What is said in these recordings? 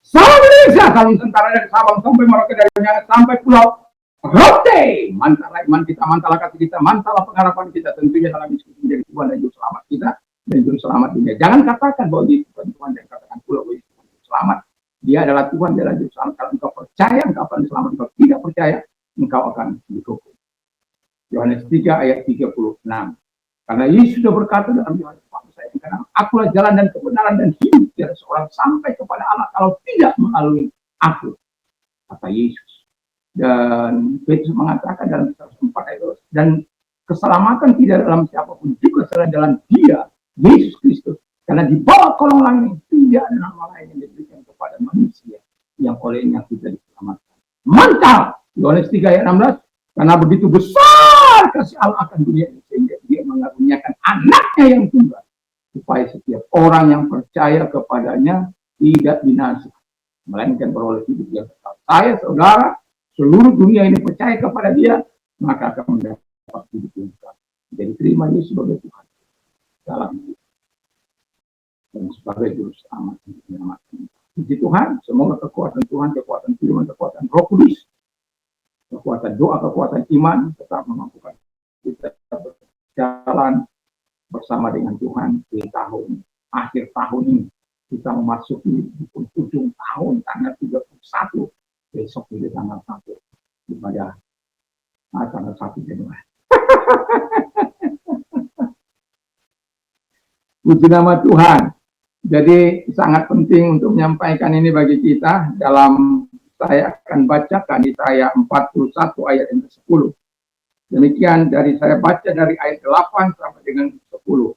Salam Indonesia, salam Nusantara dari Sabang sampai Merauke, dari Penyangat sampai Pulau Rote. Mantap iman kita, mantap kasih kita, mantap pengharapan kita. Tentunya dalam diskusi menjadi Tuhan dan Juru Selamat kita dan Juru Selamat dunia. Jangan katakan bahwa Yesus Tuhan, dan katakan pula bahwa Yesus Juru Selamat. Dia adalah Tuhan, dia adalah Juru Selamat. Kalau engkau percaya, engkau akan selamat. Kalau tidak percaya, engkau akan dihukum. Yohanes 3 ayat 36. Karena Yesus sudah berkata dalam Yohanes 4, karena akulah jalan dan kebenaran dan hidup, tiada seorang sampai kepada Allah kalau tidak melalui aku, kata Yesus. Dan Yesus mengatakan dalam 104 ayat, dan keselamatan tidak dalam siapapun, juga selain dalam Dia, Yesus Kristus. Karena di bawah kolong langit tidak ada nama lain yang diberikan kepada manusia yang olehnya kita diselamatkan. Mantap! Yohanes 3 ayat 16. Karena begitu besar kasih Allah akan dunia ini, sehingga Dia mengaruniakan anaknya yang tunggal, supaya setiap orang yang percaya kepadanya tidak binasa, melainkan beroleh hidup yang kekal. Saya, saudara, seluruh dunia ini percaya kepada Dia, maka akan mendapat hidup yang kekal. Jadi terima Yesus sebagai Tuhan dalam hidup dan sebagai Juru Selamat untuk menyelamatkan. Puji Tuhan, semoga kekuatan Tuhan, kekuatan firman, kekuatan Roh Kudus, kekuatan doa, kekuatan iman tetap memampukan kita berjalan bersama dengan Tuhan di tahun akhir tahun ini. Kita memasuki ujung tahun tanggal 31, besok di tanggal 1 ibadah tanggal 1 Januari. Puji nama Tuhan. Jadi sangat penting untuk menyampaikan ini bagi kita. Dalam saya akan bacakan di Yesaya 41 ayat yang ke-10. Demikian dari saya baca dari ayat 8 sampai dengan 10.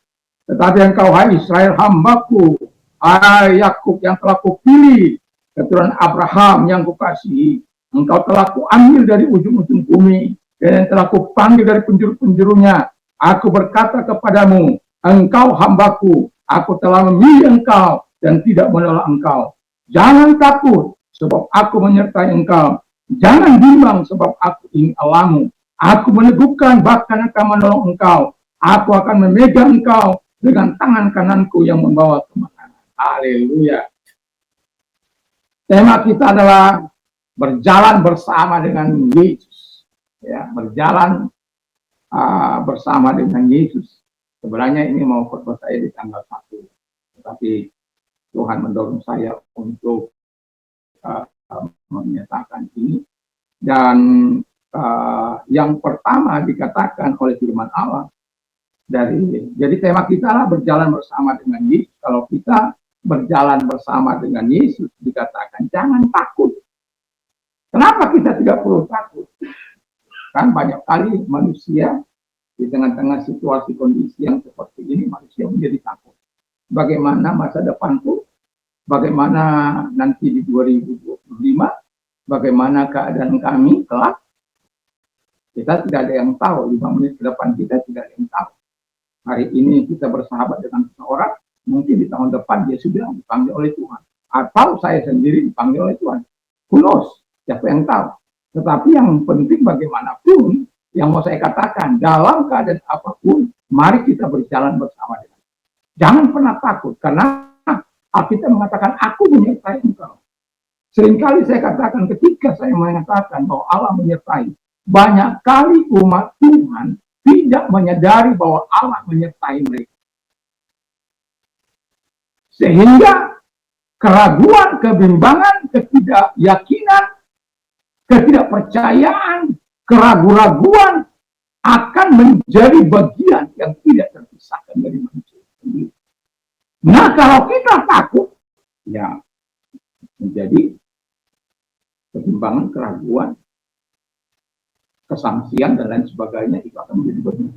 Tetapi engkau, hai Israel, hambaku, hai Yakub yang telah kupilih, keturunan Abraham yang kukasihi, engkau telah kuambil dari ujung-ujung bumi, dan yang telah kupanggil dari penjuru-penjurunya. Aku berkata kepadamu, engkau hambaku, aku telah memilih engkau dan tidak menolak engkau. Jangan takut, sebab aku menyertai engkau. Jangan bimbang, sebab aku ini Allahmu. Aku meneguhkan, bahkan akan menolong engkau. Aku akan memegang engkau dengan tangan kananku yang membawa kemenangan. Haleluya. Tema kita adalah berjalan bersama dengan Yesus. Ya, berjalan bersama dengan Yesus. Sebenarnya ini mau khotbah saya di tanggal 1. Tetapi Tuhan mendorong saya untuk menyatakan ini. Dan yang pertama dikatakan oleh firman Allah, jadi tema kita lah berjalan bersama dengan Yesus. Kalau kita berjalan bersama dengan Yesus, dikatakan jangan takut. Kenapa kita tidak perlu takut? Kan banyak kali manusia di tengah-tengah situasi kondisi yang seperti ini, manusia menjadi takut. Bagaimana masa depanku? Bagaimana nanti di 2025? Bagaimana keadaan kami kelak? Kita tidak ada yang tahu. 5 menit ke depan kita tidak ada yang tahu. Hari ini kita bersahabat dengan seseorang, mungkin di tahun depan dia sudah dipanggil oleh Tuhan. Atau saya sendiri dipanggil oleh Tuhan. Who knows? Siapa yang tahu? Tetapi yang penting bagaimanapun, yang mau saya katakan, dalam keadaan apapun, mari kita berjalan bersama dengan. Jangan pernah takut, karena Alkitab mengatakan, aku menyertai engkau. Seringkali saya katakan, ketika saya mengatakan bahwa Allah menyertai, banyak kali umat Tuhan tidak menyadari bahwa Allah menyertai mereka. Sehingga keraguan, kebimbangan, ketidakyakinan, ketidakpercayaan, keraguan-raguan akan menjadi bagian yang tidak terpisahkan dari manusia sendiri. Nah, kalau kita takut, ya menjadi kebimbangan, keraguan, kesangsian, dan lain sebagainya, itu akan menjadi bagian.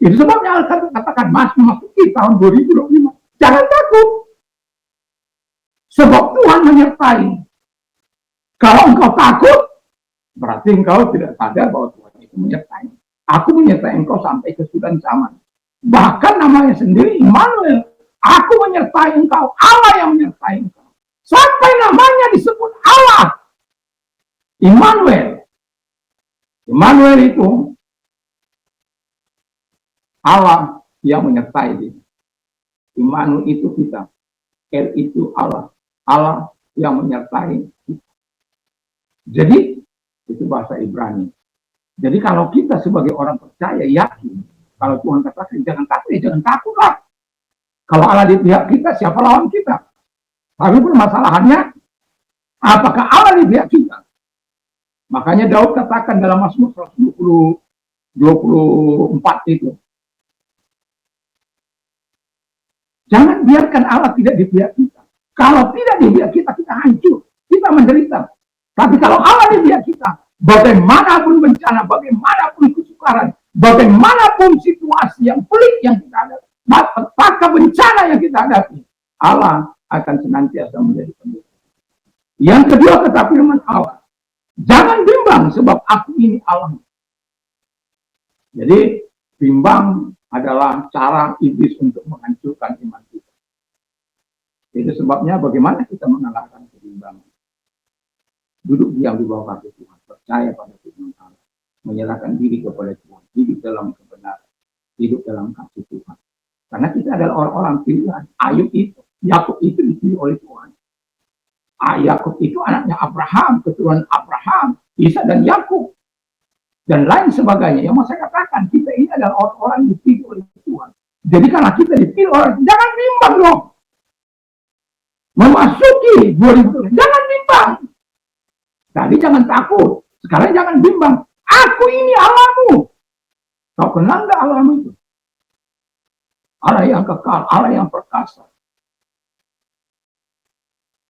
Itu sebabnya Alkitab katakan masih memasuki tahun 2025. Jangan takut. Sebab Tuhan menyertai. Kalau engkau takut, berarti engkau tidak sadar bahwa Tuhan itu menyertai. Aku menyertai engkau sampai kesudahan zaman. Bahkan namanya sendiri Immanuel. Aku menyertai engkau. Allah yang menyertai engkau. Sampai namanya disebut Allah. Immanuel. Immanuel itu Allah yang menyertai dia. Immanuel itu kita. El itu Allah. Allah yang menyertai kita. Jadi itu bahasa Ibrani. Jadi kalau kita sebagai orang percaya yakin, kalau Tuhan katakan jangan takut, ya jangan takutlah. Kalau Allah di pihak kita, siapa lawan kita? Tapi permasalahannya, apakah Allah di pihak kita? Makanya Daud katakan dalam Mazmur 124 itu, jangan biarkan Allah tidak di pihak kita. Kalau tidak di pihak kita, kita hancur, kita menderita. Tapi kalau Allah di pihak kita, bagaimanapun bencana, bagaimanapun kesukaran, bagaimanapun situasi yang pelik yang kita hadapi, maka bencana yang kita hadapi, Allah akan senantiasa menjadi pendukung. Yang kedua kata firman Allah, jangan bimbang sebab aku ini Allah. Jadi bimbang adalah cara iblis untuk menghancurkan iman kita. Itu sebabnya bagaimana kita mengalahkan kebimbangan. Duduk diam di bawah kaki Tuhan, percaya pada firman Allah, menyerahkan diri kepada Tuhan, hidup dalam kebenaran, hidup dalam kasih Tuhan. Karena kita adalah orang-orang pilihan. Ayub itu, Yakub itu dipilih oleh Tuhan. Yakub itu anaknya Abraham, keturunan Abraham, Isa dan Yakub, dan lain sebagainya. Yang mau saya katakan, kita ini adalah orang-orang yang dipilih oleh Tuhan. Jadi karena kita dipilih orang, jangan bimbang dong. Memasuki 2020, jangan bimbang. Tadi jangan takut, sekarang jangan bimbang. Aku ini Allahmu. Kau kenal nggak Allahmu itu? Allah yang kekal, Allah yang perkasa.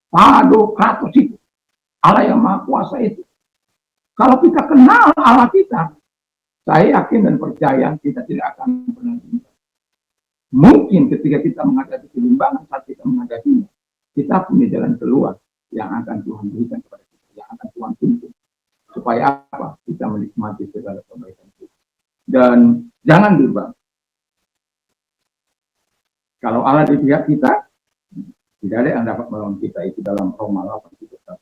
Pado Kratos itu, Allah yang maha kuasa itu. Kalau kita kenal Allah kita, saya yakin dan percaya kita tidak akan pernah bimbang. Mungkin ketika kita menghadapi kebimbangan, saat kita menghadapinya, kita punya jalan keluar yang akan Tuhan berikan kepada kita, yang akan Tuhan tuntun. Supaya apa? Kita menikmati segala kebaikan Tuhan. Dan jangan bimbang. Kalau Allah di pihak kita, tidak ada yang dapat melawan kita. Itu dalam Roma 8:1.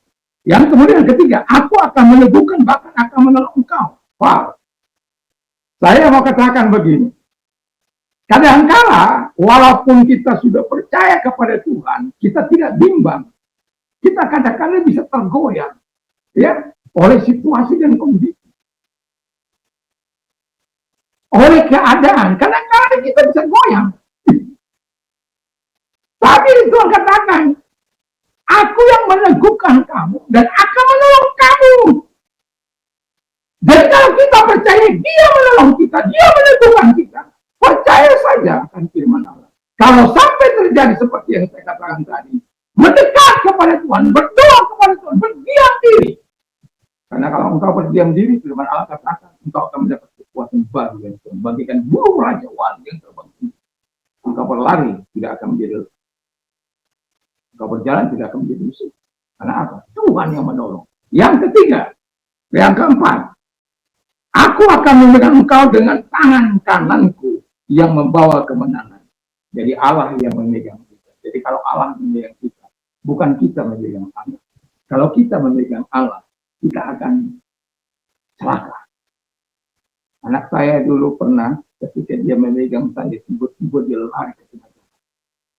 Yang kemudian ketiga, aku akan meneguhkan, bahkan akan menolong engkau. Wow. Saya mau katakan begini. Kadangkala, walaupun kita sudah percaya kepada Tuhan, kita tidak bimbang. Kita kadang-kadang bisa tergoyah, ya, oleh situasi dan kondisi, oleh keadaan. Kadang-kadang kita bisa goyang. Tapi Tuhan katakan, aku yang meneguhkan kamu dan akan menolong kamu. Jadi kalau kita percaya Dia menolong kita, Dia meneguhkan kita, percaya saja akan firman Allah. Kalau sampai terjadi seperti yang saya katakan tadi, mendekat kepada Tuhan, berdoa kepada Tuhan, berdiam diri. Karena kalau engkau berdiam diri, firman Allah katakan, engkau akan mendapat kekuatan baru yang Tuhan bagikan burung raja wali yang terbang. Engkau berlari, tidak akan menjadi. Engkau berjalan, tidak akan menjadi musuh. Karena apa? Tuhan yang menolong. Yang ketiga, yang keempat, aku akan memegang engkau dengan tangan kananku yang membawa kemenangan. Jadi Allah yang memegang kita. Jadi kalau Allah memegang kita, bukan kita memegang Allah. Kalau kita memegang Allah, kita akan celaka. Anak saya dulu pernah, ketika dia memegang saya, tiba-tiba dia lari ke tengah.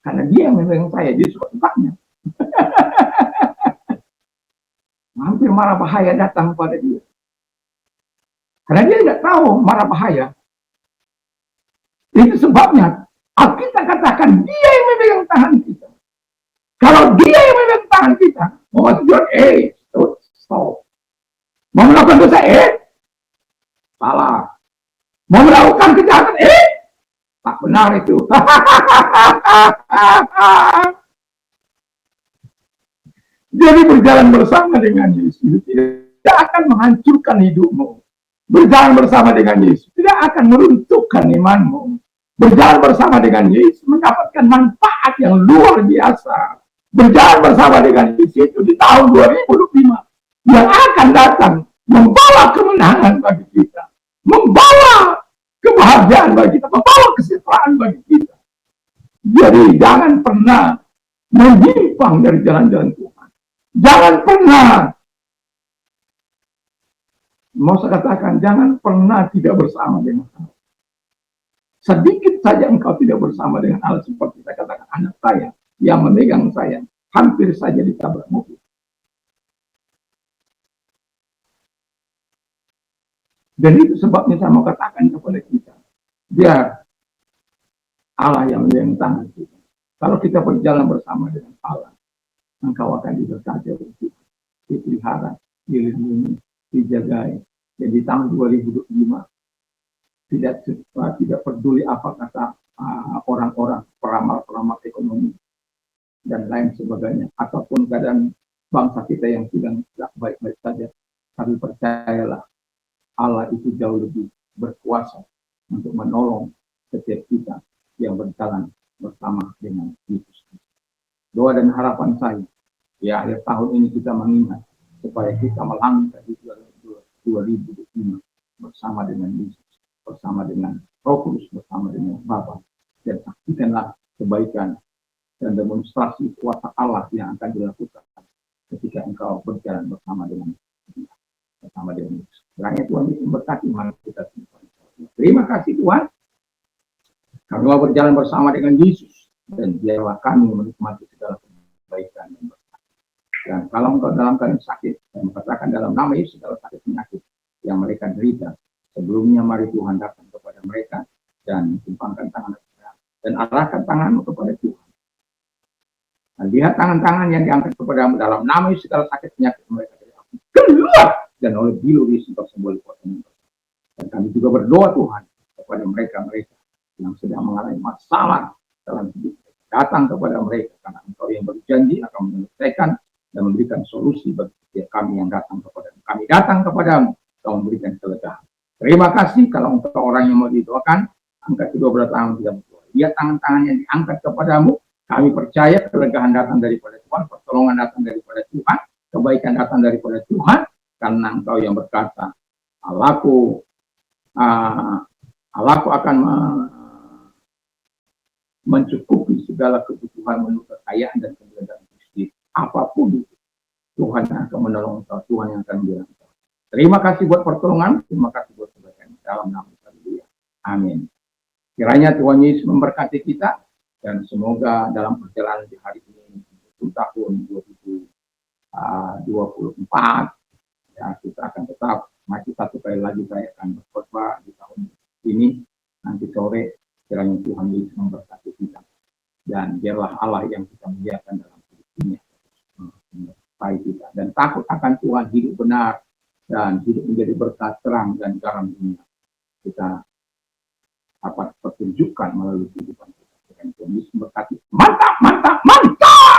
Karena dia yang memegang saya, dia suka tempatnya. Hampir mara bahaya datang pada dia. Karena dia tidak tahu mara bahaya. Itu sebabnya kita katakan dia yang memegang tangan kita. Kalau dia yang memegang tangan kita, mau tujuan stop. Mau melakukan dosa salah. Mau melakukan kejahatan tak benar itu. Jadi berjalan bersama dengan Yesus tidak akan menghancurkan hidupmu. Berjalan bersama dengan Yesus tidak akan meruntuhkan imanmu. Berjalan bersama dengan Yesus mendapatkan manfaat yang luar biasa. Berjalan bersama dengan Yesus itu di tahun 2025 yang akan datang membawa kemenangan bagi kita, membawa kebahagiaan bagi kita, membawa kesejahteraan bagi kita. Jadi jangan pernah menyimpang dari jalan-jalan Tuhan. Jangan pernah, mau saya katakan, jangan pernah tidak bersama dengan Allah. Sedikit saja engkau tidak bersama dengan Allah, seperti saya katakan anak saya yang memegang saya, hampir saja ditabrak mobil. Dan itu sebabnya saya mau katakan kepada kita, biar Allah yang memegang tangan kita. Kalau kita berjalan bersama dengan Allah, engkau akan diberkati oleh Tuhan, dipelihara, dilindungi, dijagai. Jadi tahun 2025 tidak peduli apa kata orang-orang, peramal-peramal ekonomi dan lain sebagainya, ataupun keadaan bangsa kita yang sedang tidak baik-baik saja. Tapi percayalah, Allah itu jauh lebih berkuasa untuk menolong setiap kita yang berjalan bersama dengan Yesus. Doa dan harapan saya, di akhir tahun ini kita mengingat supaya kita melangkah di 2025 bersama dengan Yesus, bersama dengan Roh Kudus, bersama dengan Bapa, dan saksikanlah kebaikan dan demonstrasi kuasa Allah yang akan dilakukan ketika engkau berjalan bersama dengan Dia, bersama dengan Yesus. Kiranya Tuhan Yesus memberkati mari kita semua. Terima kasih Tuhan. Kami mau berjalan bersama dengan Yesus dan biarlah kami menikmati segala kebaikan dan berkat. Dan kalau engkau dalam keadaan sakit, dan katakan dalam nama Yesus segala sakit penyakit yang mereka derita, sebelumnya mari Tuhan datang kepada mereka dan timpangkan tangan dan arahkan tanganmu kepada Tuhan. Dan lihat tangan-tangan yang diangkat kepadamu dalam nama Yesus segala sakit penyakit mereka keluar dan oleh bilu Yesus tersebut. Dan kami juga berdoa Tuhan kepada mereka-mereka yang sedang mengalami masalah dalam hidup. Datang kepada mereka karena engkau yang berjanji akan menyelesaikan dan memberikan solusi bagi setiap kami yang datang kepadamu. Kami datang kepadamu, kau memberikan kelegaan. Terima kasih. Kalau engkau orang yang mau didoakan, angkat kedua belah tangan kita berdoa. Lihat tangan-tangan yang diangkat kepadamu. Kami percaya kelegaan datang daripada Tuhan, pertolongan datang daripada Tuhan, kebaikan datang daripada Tuhan, karena engkau yang berkata, Allahku akan mencukupi segala kebutuhan menurut kekayaan dan kemuliaan Kristus. Apapun itu, Tuhan yang akan menolong engkau, Tuhan yang akan membimbing engkau. Terima kasih buat pertolongan, terima kasih buat kebaikan. Dalam nama Tuhan. Amin. Kiranya Tuhan Yesus memberkati kita dan semoga dalam perjalanan di hari ini tahun 2024 ya, kita akan tetap masih satu kali lagi saya akan berkhotbah di tahun ini nanti sore. Kiranya Tuhan Yesus memberkati kita dan biarlah Allah yang kita muliakan dalam hidup ini memberkati kita dan takut akan Tuhan, hidup benar dan hidup menjadi berkat, terang dan garam dunia. Kita dapat pertunjukkan melalui kehidupan kita. Tuhan Yesus memberkati. Mantap, mantap, mantap.